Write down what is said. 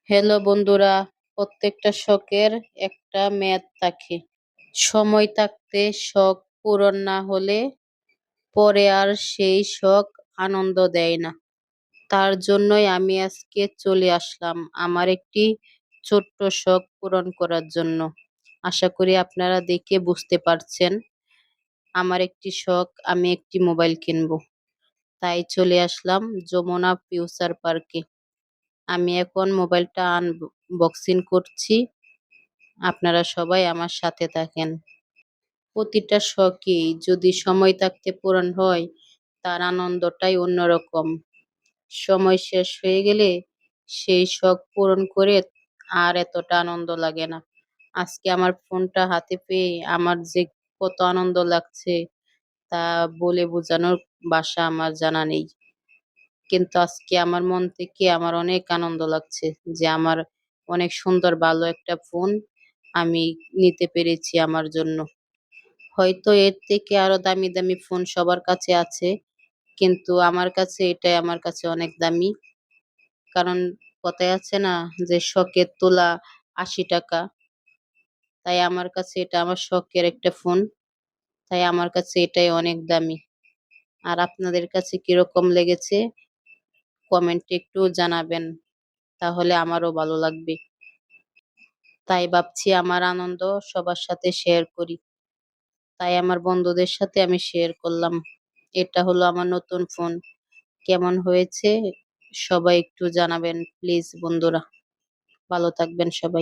Hello বন্ধুরা, প্রত্যেকটা শখের একটা মেয়াদ থাকে। সময় থাকতে শখ পূরণ না হলে পরে আর সেই শখ আনন্দ দেয় না। তার জন্যই আমি আজকে চলে আসলাম আমার একটি ছোট্ট শখ পূরণ করার জন্য। আশা করি আপনারা দেখে বুঝতে পারছেন আমার একটি শখ, আমি একটি মোবাইল কিনবো। তাই চলে আসলাম যমুনা ফিউচার পার্কে। আমি এখন মোবাইলটা আনবক্সিং করছি। আপনারা সবাই আমার সাথে থাকেন। প্রতিটা শখই যদি সময় থাকতে পূরণ হয় তার আনন্দটাই অন্যরকম। সময় শেষ হয়ে গেলে সেই শখ পূরণ করে আর এতটা আনন্দ লাগে না। আজকে আমার ফোনটা হাতে পেয়ে আমার যে কত আনন্দ লাগছে তা বলে বোঝানোর ভাষা আমার জানা নেই। কিন্তু আজকে আমার মন থেকে আমার অনেক আনন্দ লাগছে যে আমার অনেক সুন্দর ভালো একটা ফোন আমি নিতে পেরেছি আমার জন্য। হয়তো এর থেকে আরো দামি দামি ফোন সবার কাছে আছে, কিন্তু আমার কাছে এটাই আমার কাছে অনেক দামি। কারণ কথায় আছে না যে শখের তোলা ৮০ টাকা, তাই আমার কাছে এটা আমার শখের একটা ফোন। তাই আমার কাছে এটাই অনেক দামি। আর আপনাদের কাছে কিরকম লেগেছে কমেন্টে একটু জানাবেন, তাহলে আমারও ভালো লাগবে। তাই ভাবছি আমার আনন্দ সবার সাথে শেয়ার করি। তাই আমার বন্ধুদের সাথে আমি শেয়ার করলাম। এটা হলো আমার নতুন ফোন। কেমন হয়েছে সবাই একটু জানাবেন প্লিজ বন্ধুরা। ভালো থাকবেন সবাই।